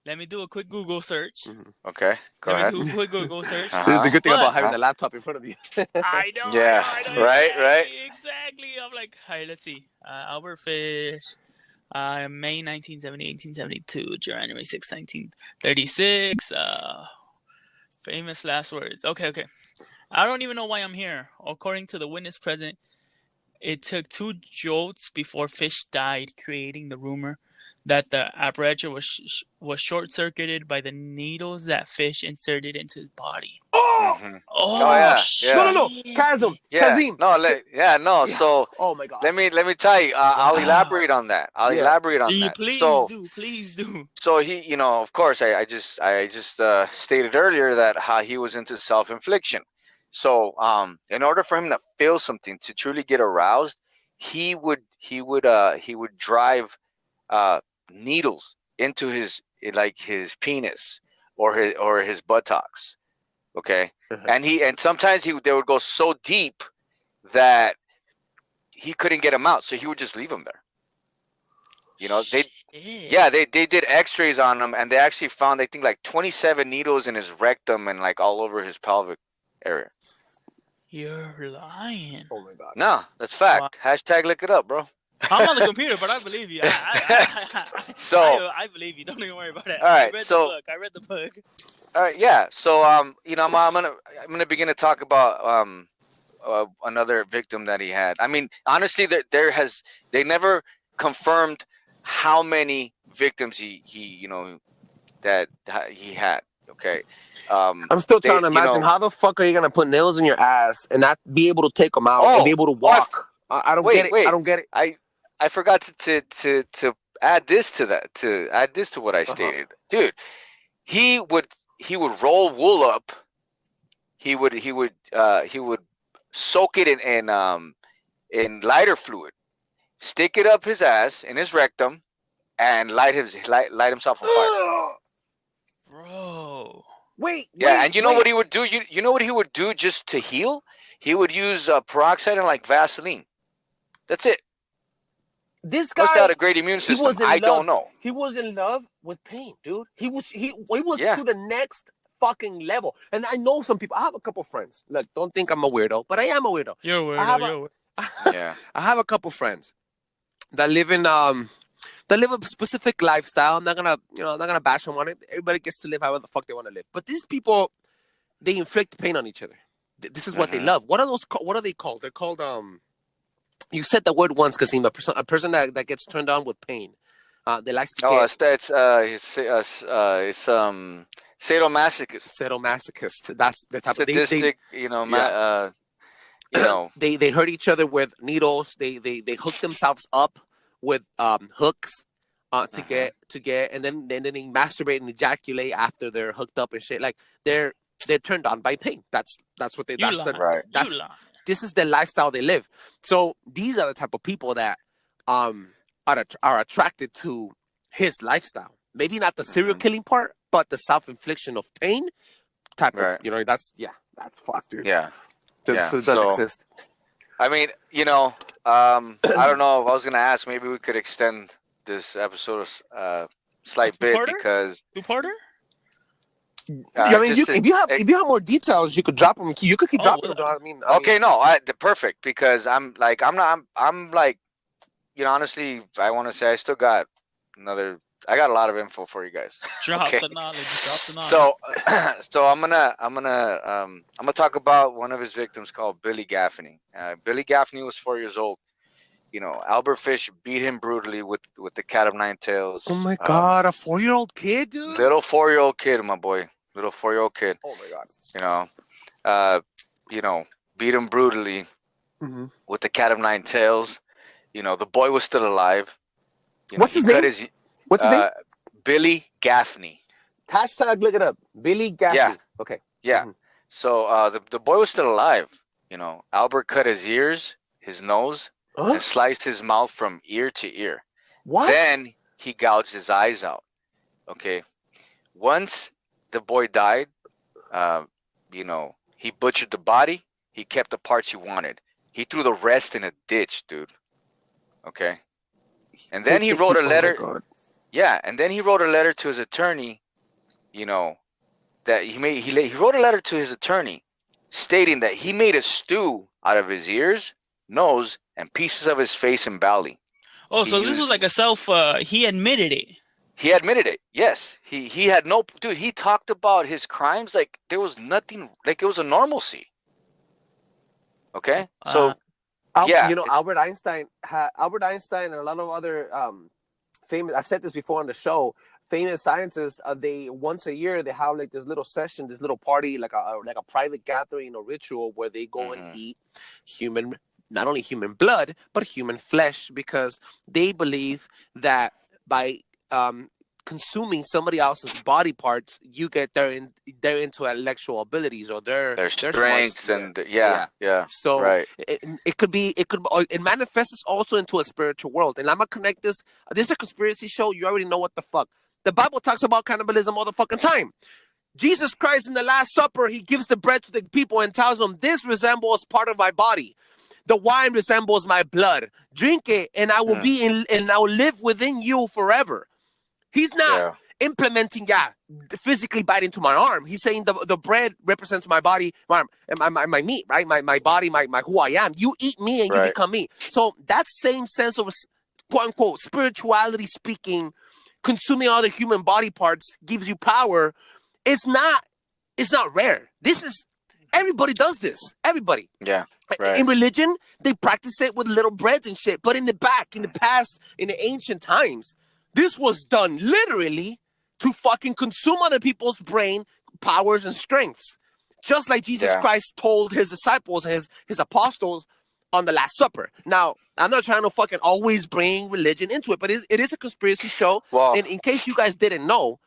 Let me do a quick Google search. Okay, go Let me ahead. do a quick Google search. This is the Uh-huh. good thing about But having Uh-huh. the laptop in front of you. Yeah. I know Right. Right. exactly. I'm like, hey, let's see. Albert Fish, May 1970, 1872, January 6, 1936. Famous last words. Okay. I don't even know why I'm here. According to the witness present, it took 2 jolts before Fish died, creating the rumor that the apparatus was short-circuited by the needles that Fish inserted into his body. Oh, Mm-hmm. Oh Oh yeah. no, Yeah. no, no. shit! Chasm, Yeah. Kazim. No. Yeah. No. Yeah. So Oh my god. let me tell you. I'll Wow. elaborate on that. Yeah. Please do, please do. So he, of course, I just stated earlier that how he was into self-infliction. So, in order for him to feel something, to truly get aroused, he would drive uh, needles into his penis or his buttocks. Okay, and sometimes they would go so deep that he couldn't get them out, so he would just leave them there. They Shit. Yeah, they did X-rays on him, and they actually found, I think, like 27 needles in his rectum and like all over his pelvic area. You're lying. Oh my god. No, that's Wow. fact. Hashtag look it up, bro. I'm on the computer, but I believe you. So, I believe you. Don't even worry about it. all I right, read the so book. I read the book. all right, yeah. So, I'm gonna begin to talk about another victim that he had. I mean, honestly, they never confirmed how many victims that he had. Okay. I'm still They, trying to imagine how the fuck are you gonna put nails in your ass and not be able to take them out and be able to walk? I don't get it. I don't get it. I forgot to add this to that. To add this to what I stated, dude. He would roll wool up. He would soak it in lighter fluid, stick it up his ass in his rectum, and light himself on fire. Bro. Wait. Yeah, and you know wait. what he would do? You know what he would do just to heal? He would use peroxide and like Vaseline. That's it. This guy Must have had a great immune he system. was in I love. don't know. He was in love with pain, dude. He was Yeah. to the next fucking level. And I know some people. I have a couple friends. Look, don't think I'm a weirdo, but I am a weirdo. You're a I have weirdo. a- You're a weirdo. Yeah. I have a couple friends that live a specific lifestyle. I'm not gonna bash them on it. Everybody gets to live however the fuck they want to live. But these people, they inflict pain on each other. This is what they love. What are they called? They're called You said the word once, Kasim. A person that gets turned on with pain. They likes to Oh, get it's sadomasochist. sadomasochist. That's the type of Sadistic, they hurt each other with needles. They hook themselves up with hooks to get and then they masturbate and ejaculate after they're hooked up and shit. Like they're turned on by pain. That's what they. You That's lying. the Right. that's You lying. this is the lifestyle they live. So these are the type of people that are attracted to his lifestyle. Maybe not the serial killing part, but the self-infliction of pain type Right. of, that's fucked, dude. Yeah. Yeah. So it does exist. I mean, I don't know if I was gonna ask. Maybe we could extend this episode a slight bit Two-parter? because Two-parter? I mean, if you have more details, you could drop them. You could keep Oh, dropping well. them. okay, no, perfect because I'm like, honestly, I want to say I still got I got a lot of info for you guys. Drop Okay. the knowledge. Drop the knowledge. So I'm gonna talk about one of his victims called Billy Gaffney. Billy Gaffney was 4 years old. Albert Fish beat him brutally with the cat of nine tails. Oh my god, a 4-year-old kid, dude. Little 4-year-old kid, my boy. Little 4-year-old kid. Oh my god. Beat him brutally with the cat of nine tails. The boy was still alive. What's his name? What's his name? Billy Gaffney. Hashtag look it up. Billy Gaffney. Yeah. Okay. Yeah. So the boy was still alive. Albert cut his ears, his nose, Huh? and sliced his mouth from ear to ear. What? Then he gouged his eyes out. Okay, once the boy died, he butchered the body. He kept the parts he wanted. He threw the rest in a ditch, dude. Okay, and then he wrote a letter. Oh my God. Yeah, and then he wrote a letter to his attorney. That he wrote a letter to his attorney, stating that he made a stew out of his ears, nose, and pieces of his face and belly. Oh, so this was like he admitted it. He admitted it. Yes, he had no dude. He talked about his crimes like there was nothing, like it was a normalcy. Okay, so yeah, Albert Einstein and a lot of other famous. I've said this before on the show. Famous scientists, they once a year they have like this little session, this little party, like a private gathering or ritual where they go and eat not only human blood but human flesh, because they believe that by consuming somebody else's body parts, you get their intellectual abilities or their strengths and So right. it manifests also into a spiritual world. And I'm gonna connect this. This is a conspiracy show. You already know what the fuck. The Bible talks about cannibalism all the fucking time. Jesus Christ in the Last Supper, he gives the bread to the people and tells them, this resembles part of my body. The wine resembles my blood. Drink it, and I will and I will live within you forever. He's not implementing, physically bite into my arm. He's saying the bread represents my body, my meat, right? My body, my who I am. You eat me and you become me. So that same sense of quote unquote spirituality speaking, consuming all the human body parts gives you power. It's not rare. This is everybody does this. Everybody. Yeah. Right. In religion, they practice it with little breads and shit. But in the past, in the ancient times, this was done literally to fucking consume other people's brain powers and strengths. Just like Jesus Christ told his disciples and his apostles on the Last Supper. Now, I'm not trying to fucking always bring religion into it, but it is a conspiracy show. Well, and in case you guys didn't know,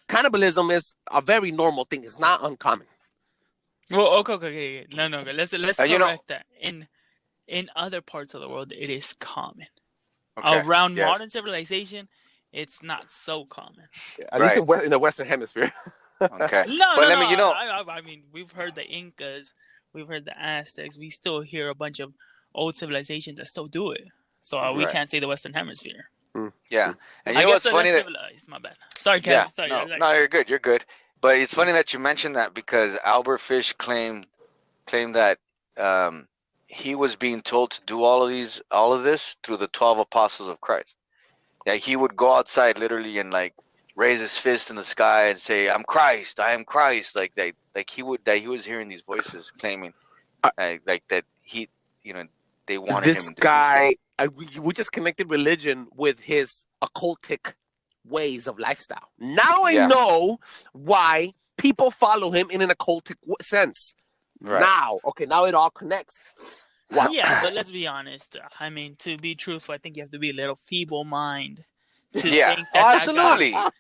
cannibalism is a very normal thing. It's not uncommon. Well, okay. No. Let's correct that. In other parts of the world, it is common. Okay. Around modern civilization, it's not so common. At least in the Western Hemisphere. Okay. I mean, we've heard the Incas, we've heard the Aztecs. We still hear a bunch of old civilizations that still do it. So we can't say the Western Hemisphere. Yeah. And I know guess what's funny? civilized. My bad. Sorry, Ken. Sorry. No, you're good. You're good. But it's funny that you mentioned that because Albert Fish claimed that he was being told to do all of this through the 12 apostles of Christ. Yeah, he would go outside literally and like raise his fist in the sky and say, "I'm Christ, I am Christ." Like he was hearing these voices claiming like that he, they wanted this him to guy. We just connected religion with his occultic ways of lifestyle. Now I know why people follow him in an occultic sense. Right. Now it all connects. Wow. Yeah, but let's be honest. I mean, to be truthful, I think you have to be a little feeble-minded to think that absolutely. That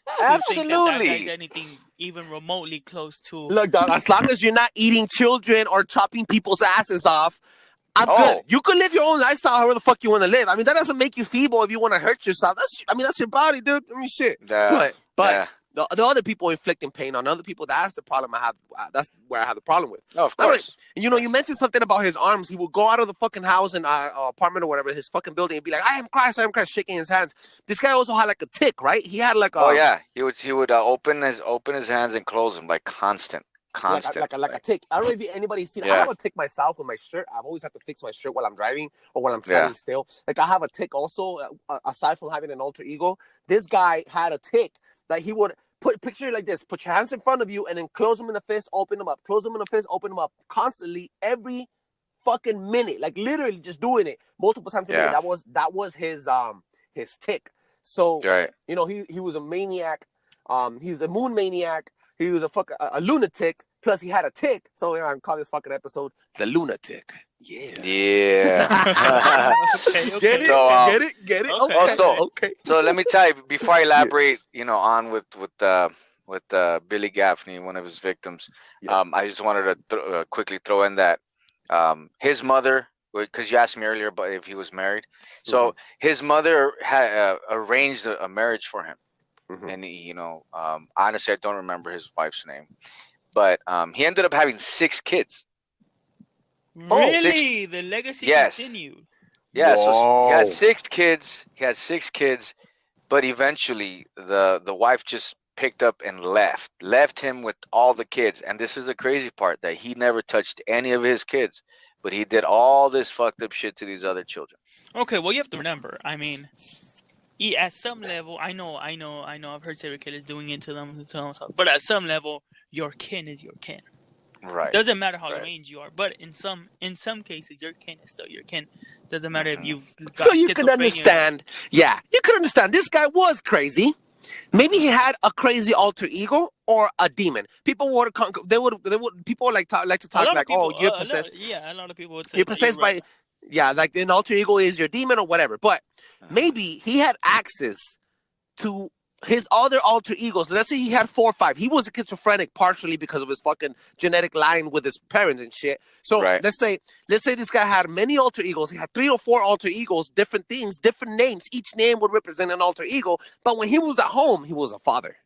guy's anything even remotely close to. Look, dog, as long as you're not eating children or chopping people's asses off, I'm good. You can live your own lifestyle however the fuck you want to live. I mean, that doesn't make you feeble if you want to hurt yourself. That's your body, dude. I mean, shit. But the other people inflicting pain on other people, that's the problem I have. That's where I have the problem with. No, of course. And you mentioned something about his arms. He would go out of the fucking house and apartment or whatever, his fucking building, and be like, I am Christ, shaking his hands. This guy also had like a tick, right? He had like a... He would open his hands and close them like constant. Like a tick. I don't know if anybody's seen it. I have a tick myself with my shirt. I've always had to fix my shirt while I'm driving or when I'm standing still. Like I have a tick also, aside from having an alter ego. This guy had a tick that he would picture it like this. Put your hands in front of you and then close them in the fist, open them up. Close them in the fist, open them up. Constantly, every fucking minute. Like literally just doing it multiple times a minute. That was his tick. So he was a maniac. He was a moon maniac. He was a lunatic. Plus, he had a tick. So I call this fucking episode "The Lunatic." Yeah. Get it. Okay. Okay. So let me tell you before I elaborate, on with Billy Gaffney, one of his victims. I just wanted to quickly throw in that his mother because you asked me earlier about if he was married. So his mother had arranged a marriage for him, and he, honestly, I don't remember his wife's name, but he ended up having 6 kids. Really? The legacy continued. Yeah, so he had 6 kids. He had 6 kids, but eventually the wife just picked up and left him with all the kids. And this is the crazy part, that he never touched any of his kids, but he did all this fucked up shit to these other children. Okay, well, you have to remember, I mean, at some level, I know, I've heard serial killers doing it to themselves, but at some level, your kin is your kin. Right. Doesn't matter how arranged you are, but in some cases, your kin is still your kin. Doesn't matter if you've got so you can understand. Yeah, you can understand. This guy was crazy. Maybe he had a crazy alter ego or a demon. People would people like to talk like, oh, you're possessed. A lot of people would say you're possessed by. Right. Yeah, like an alter ego is your demon or whatever. But maybe he had access to his other alter egos. Let's say he had 4 or 5. He was a schizophrenic partially because of his fucking genetic line with his parents and shit. So let's say this guy had many alter egos. He had 3 or 4 alter egos, different things, different names. Each name would represent an alter ego. But when he was at home, he was a father.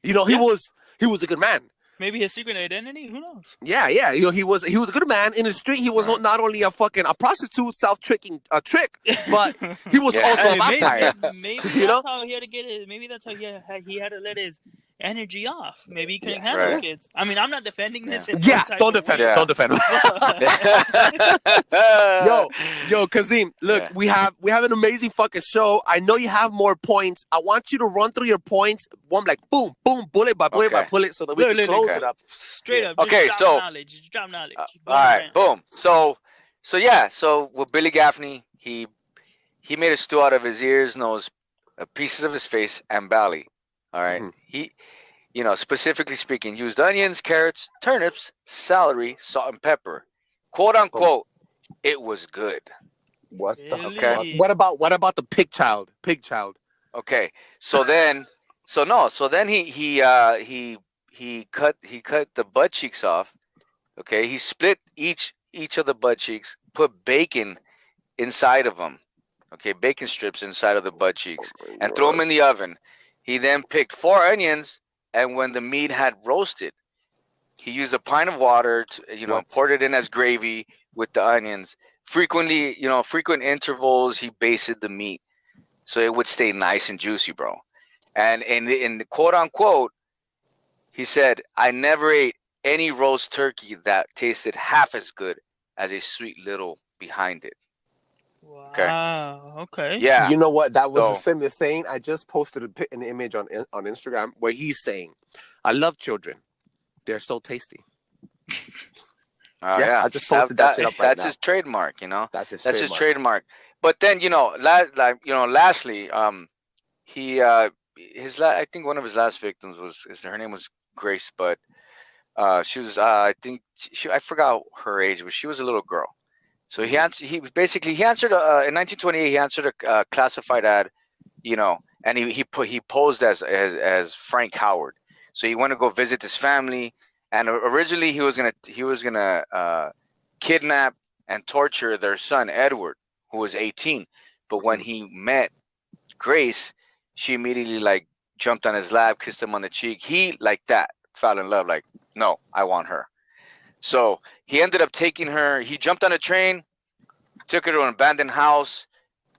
He was a good man. Maybe his secret identity? Who knows? Yeah. He was a good man in the street. He was not only a prostitute, self-tricking trick, but he was also a vampire. Maybe that's how he had to get it. Maybe that's how he had to let his energy off. Maybe he couldn't handle the kids. I mean, I'm not defending this. Don't defend him. Don't defend him. Yo, Kazim, look, we have an amazing fucking show. I know you have more points. I want you to run through your points, one like boom, boom, bullet by bullet by bullet, so that we can close it up. Straight up. Okay, drop knowledge. All right, boom. So with Billy Gaffney, he made a stew out of his ears, nose, pieces of his face, and belly. All right. He, specifically speaking, used onions, carrots, turnips, celery, salt, and pepper. "Quote unquote, it was good." What the fuck? What about the pig child? Okay. So then he cut the butt cheeks off. Okay. He split each of the butt cheeks, put bacon inside of them. Okay, bacon strips inside of the butt cheeks, and threw them in the oven. He then picked 4 onions, and when the meat had roasted, he used a pint of water to, poured it in as gravy with the onions. Frequent intervals, he basted the meat so it would stay nice and juicy, bro. And in the quote unquote, he said, "I never ate any roast turkey that tasted half as good as a sweet little behind it." Wow. Okay. Yeah. You know what? That was his famous saying. I just posted an image on Instagram where he's saying, "I love children. They're so tasty." I just posted that shit up right That's now. his trademark, That's his trademark. But then, lastly, I think one of his last victims her name was Grace, but she was I forgot her age, but she was a little girl. So he answered in 1928. He answered a classified ad, and he posed as Frank Howard. So he went to go visit his family, and originally he was gonna kidnap and torture their son Edward, who was 18. But when he met Grace, she immediately jumped on his lap, kissed him on the cheek. He fell in love. Like, no, I want her. So he ended up taking her. He jumped on a train, took her to an abandoned house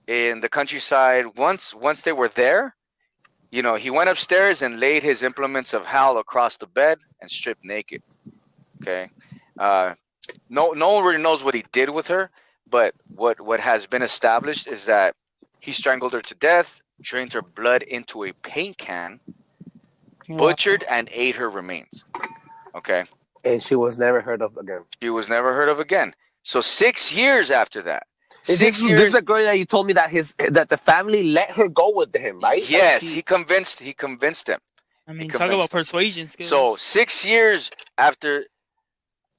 in the countryside. Once they were there, he went upstairs and laid his implements of hell across the bed and stripped naked. Okay, no one really knows what he did with her, but what has been established is that he strangled her to death, drained her blood into a paint can, butchered and ate her remains. Okay. And she was never heard of again. So 6 years after that. This is the girl that you told me that the family let her go with him, right? Yes, he convinced him. I mean, talk about persuasion skills. So 6 years after,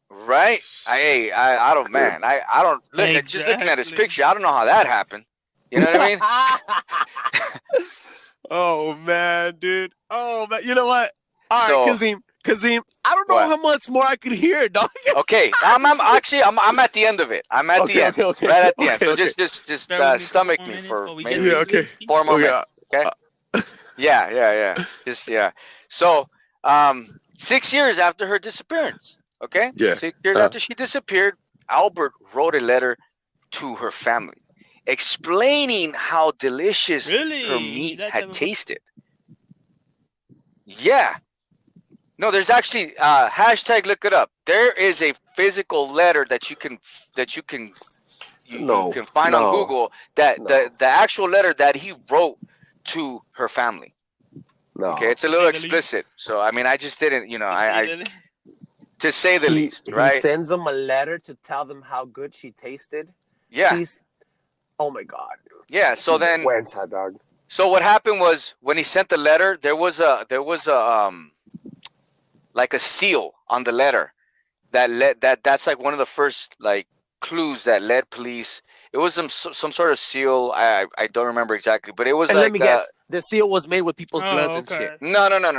right? I don't, man. I don't look at just looking at his picture. I don't know how that happened. You know what I mean? Oh man, dude. Oh man, you know what? All right, Kazim. I don't know What? how much more I could hear, dog. Okay, I'm at the end of it. I'm at the end, Okay. right at the end. So Okay. just Bear with me for stomach 4 me minutes for while we get maybe Yeah, this okay. whiskey. 4 more Okay. minutes. Okay. Yeah. Just yeah. So 6 years after her disappearance. Okay. Yeah. 6 years after she disappeared, Albert wrote a letter to her family, explaining how delicious her Really? He's meat that type had of. tasted. Yeah. No, there's actually hashtag look it up. There is a physical letter that you No. can find on No. Google that No. the actual letter that he wrote to her family. No. Okay, it's a To little say the least. explicit. So I mean, I just didn't, To say I the least. to say the least, He right? sends them a letter to tell them how good she tasted. Yeah, Oh my god. yeah. So then, Inside, dog. so what happened was when he sent the letter, there was a like a seal on the letter that's like one of the first like clues that led police. It was some sort of seal. I don't remember exactly, but it was And like let me guess, the seal was made with people's Oh, bloods and okay. shit. no. I was about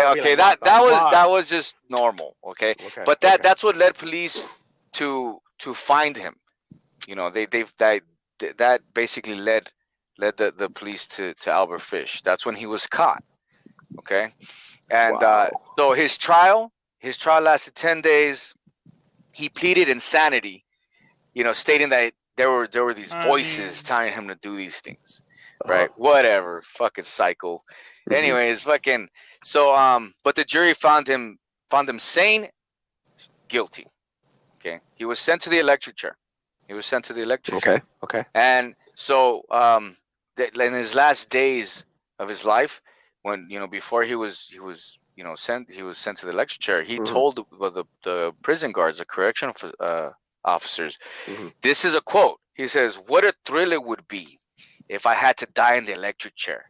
to be Okay, like, what the fuck? that was just normal. Okay, Okay. but that's what led police to find him. You know, that basically led the police to Albert Fish. That's when he was caught. Okay, and Wow. so his trial lasted 10 days. He pleaded insanity, stating that there were these voices telling him to do these things. Right? Whatever. Fucking psycho. Mhm. Anyways, fucking so but the jury found him sane, guilty. Okay. He was sent to the electric chair. Okay. And so in his last days of his life, when before he was sent to the electric chair, he told the prison guards, the correctional officers, this is a quote. He says, "What a thrill it would be if I had to die in the electric chair.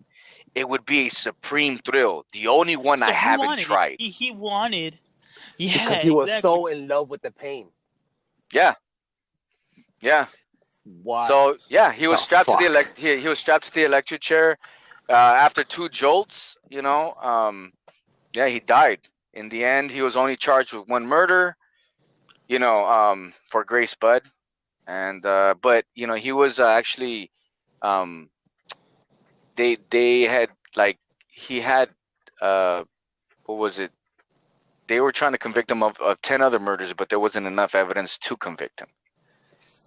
It would be a supreme thrill, the only one I haven't tried." He wanted. Yeah, Because he was exactly. so in love with the pain. Yeah. What? So yeah, he was strapped fuck? to the he was strapped to the electric chair. After 2 jolts, yeah, he died. In the end, he was only charged with 1 murder, for Grace Budd, and but he was actually, they had he had what was it? They were trying to convict him of 10 other murders, but there wasn't enough evidence to convict him.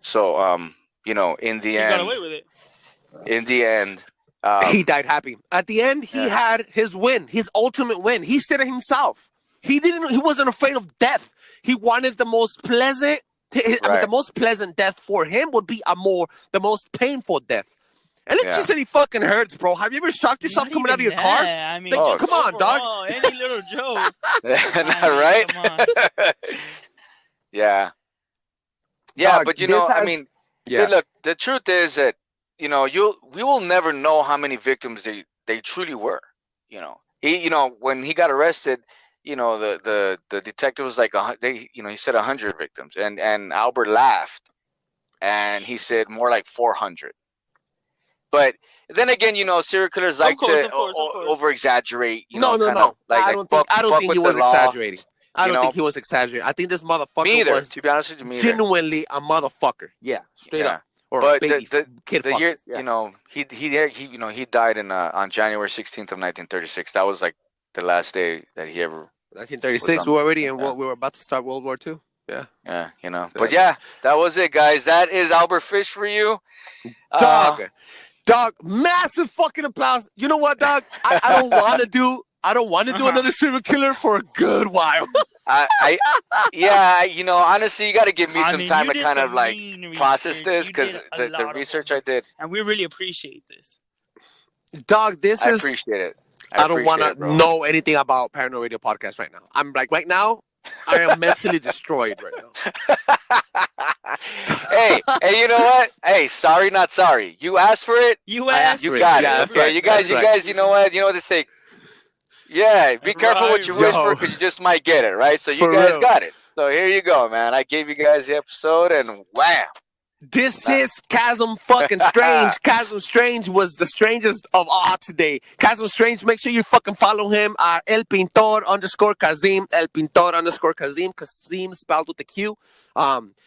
So in the He end, got away with it. He died happy. At the end, he had his win, his ultimate win. He said it himself. He wasn't afraid of death. He wanted the most pleasant. The most pleasant death for him would be the most painful death. And it just really fucking hurts, bro. Have you ever shocked yourself Not coming out of even your car? that. I mean, Like, just come on, dog. overall, any little joke. right? Come on. Yeah, Dog, but this has- look, the truth is that we will never know how many victims they truly were. He when he got arrested, the detective was like he said 100 victims, and Albert laughed, and he said more like 400. But then again, serial killers like to over exaggerate. No. I don't think he was exaggerating. I don't think he was exaggerating. I think this motherfucker me either, was to be honest with you, me either. genuinely a motherfucker. Yeah, straight up. Or but a baby kid. the year, Yeah. he died on January 16th of 1936. That was like the last day that he ever. 1936. We were already in. We were about to start World War II. Yeah. Yeah, But yeah, that was it, guys. That is Albert Fish for you. Dog, massive fucking applause. You know what, dog? I don't want to do. I don't want to do another serial killer for a good while. Honestly, you got to give me some time to kind of like process this, because the research I did, and we really appreciate this. Dog, I appreciate it. I don't want to know anything about Paranormal Radio Podcast right now. I'm like, right now, I am mentally destroyed right now. hey, you know what? Hey, sorry, not sorry. You asked for it. You asked. You got it. Yeah, Okay, right, you guys. You know what? You know what they say. Yeah, be careful what you wish for, because you just might get it, right? So you guys got it. So here you go, man. I gave you guys the episode, and wham. This is Chasm fucking Strange. Chasm Strange was the strangest of all today. Chasm Strange, make sure you fucking follow him. El Pintor _ Kazim. El Pintor _ Kazim. Kazim spelled with the Q.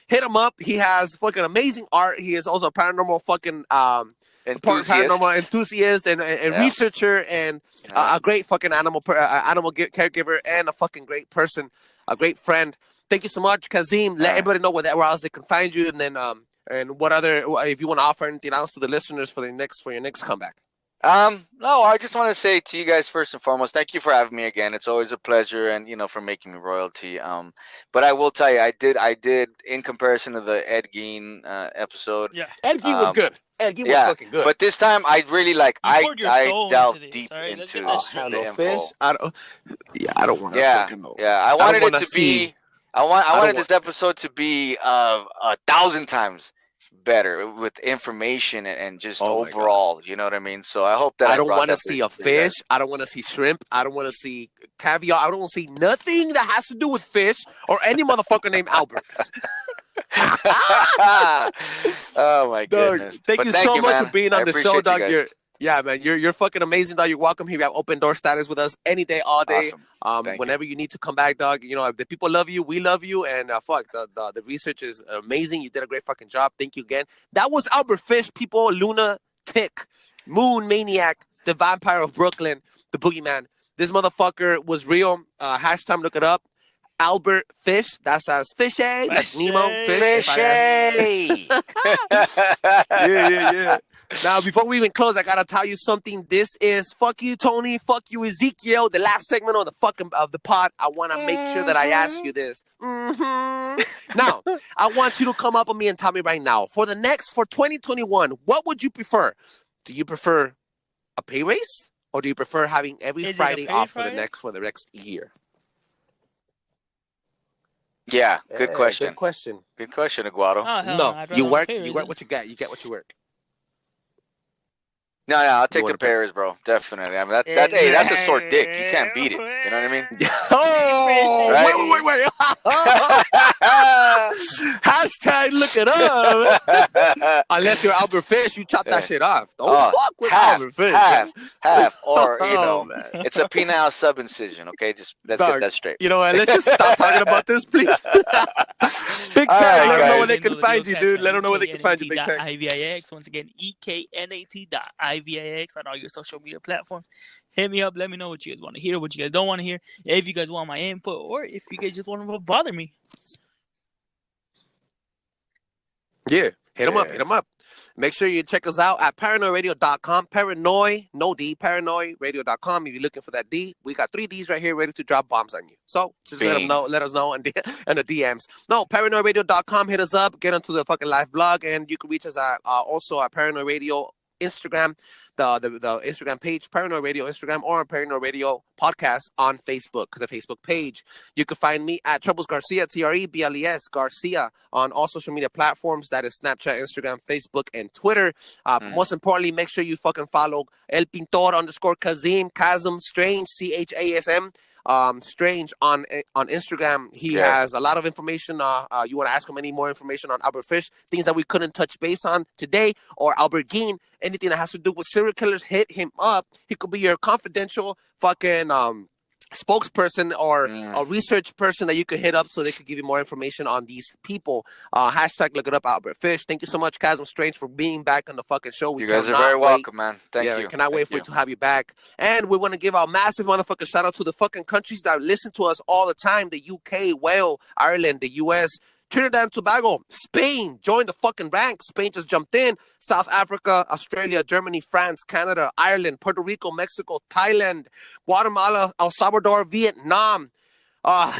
Hit him up. He has fucking amazing art. He is also a paranormal fucking paranormal enthusiast and researcher and a great fucking animal caregiver and a fucking great person, a great friend. Thank you so much, Kazim. Let everybody know where else they can find you, and then and what other, if you want to offer anything else to the listeners for your next comeback. No, I just want to say to you guys first and foremost, thank you for having me again. It's always a pleasure, and for making me royalty. But I will tell you, I did in comparison to the Ed Gein episode. Yeah, Ed Gein was good. Ed Gein was fucking good. But this time, I really I delved deep Right, into the info. fish. I don't want to fucking know. Yeah, I wanted it to be. I wanted this episode to be 1,000 times better with information and just overall. You know what I mean? So I hope that I don't want to see a fish. I don't want to see shrimp. I don't want to see caviar. I don't want to see nothing that has to do with fish or any motherfucker named Albert. Oh my goodness! Thank you so much for being on the show, dog. Yeah, man, you're fucking amazing, dog. You're welcome here. We have open door status with us any day, all day. Awesome. Whenever you need to come back, dog. The people love you, we love you, and the research is amazing. You did a great fucking job. Thank you again. That was Albert Fish, people. Lunatic, Moon Maniac, the Vampire of Brooklyn, the Boogeyman. This motherfucker was real. Hashtag look it up. Albert Fish. That's as fishy, like Nemo. Fishy. Yeah. Now, before we even close, I gotta tell you something. This is Fuck You, Tony. Fuck You, Ezekiel. The last segment of the pod. I want to make sure that I ask you this. Now, I want you to come up with me and tell me right now. For 2021, what would you prefer? Do you prefer a pay raise, or do you prefer having every Friday off for the next year? Yeah, good question. Good question, Aguado. No, you work what you get. You get what you work. No, I'll take the pairs, bro. Definitely. I mean, that's a sore dick. You can't beat it. You know what I mean? Oh, wait. Hashtag look it up. Unless you're Albert Fish, you chop that shit off. Don't fuck with Albert Fish. Half. Or, it's a penile sub-incision, okay? Just let's get that straight. You know what? Let's just stop talking about this, please. Big time. Let them know where they can find you, dude. Let them know where they can find you, Big time. IVIX. Once again, EKNAT.IVIX on all your social media platforms. Hit me up. Let me know what you guys want to hear, what you guys don't want to hear. If you guys want my input, or if you guys just want to bother me. Yeah, hit them up. Make sure you check us out at paranoidradio.com. Paranoid, no D, paranoidradio.com. If you're looking for that D, we got 3 Ds right here ready to drop bombs on you. So just let us know, and the DMs. No, paranoidradio.com. Hit us up, get onto the fucking live blog, and you can reach us at also at Paranoid Radio Instagram, the Instagram page, Paranoid Radio Instagram, or Paranoid Radio Podcast on Facebook, the Facebook page. You can find me at Trebles Garcia, Trebles Garcia, on all social media platforms. That is Snapchat, Instagram, Facebook, and Twitter. Most importantly, make sure you fucking follow El Pintor _ Kazim, Chasm Strange, CHASM. Strange on Instagram. He has a lot of information. You want to ask him any more information on Albert Fish, things that we couldn't touch base on today, or Albert Gein, anything that has to do with serial killers, hit him up. He could be your confidential fucking spokesperson or a research person that you could hit up so they could give you more information on these people. Hashtag look it up, Albert Fish. Thank you so much, Chasm Strange, for being back on the fucking show. You guys are very welcome, man. Thank you. Cannot wait for you to have you back. And we want to give a massive motherfucking shout out to the fucking countries that listen to us all the time. The UK, Wales, Ireland, the US, Trinidad and Tobago, Spain, joined the fucking ranks. Spain just jumped in. South Africa, Australia, Germany, France, Canada, Ireland, Puerto Rico, Mexico, Thailand, Guatemala, El Salvador, Vietnam.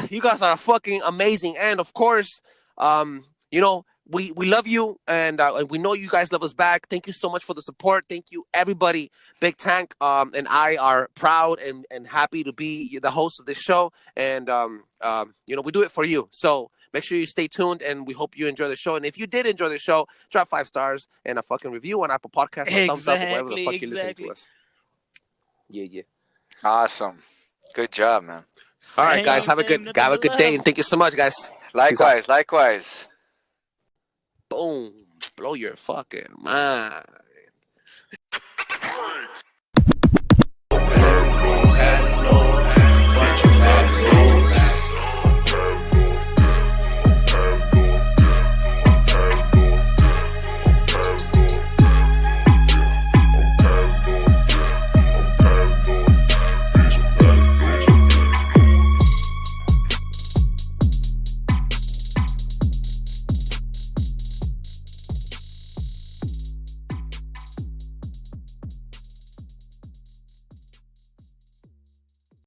You guys are fucking amazing. And of course, we love you, and we know you guys love us back. Thank you so much for the support. Thank you, everybody. Big Tank and I are proud and happy to be the host of this show. And, we do it for you. So make sure you stay tuned, and we hope you enjoy the show. And if you did enjoy the show, drop 5 stars and a fucking review on Apple Podcasts, a thumbs up, or wherever the fuck you're listening to us. Yeah. Awesome. Good job, man. All right, guys. Have a good day, and thank you so much, guys. Likewise. Boom. blow your fucking mind.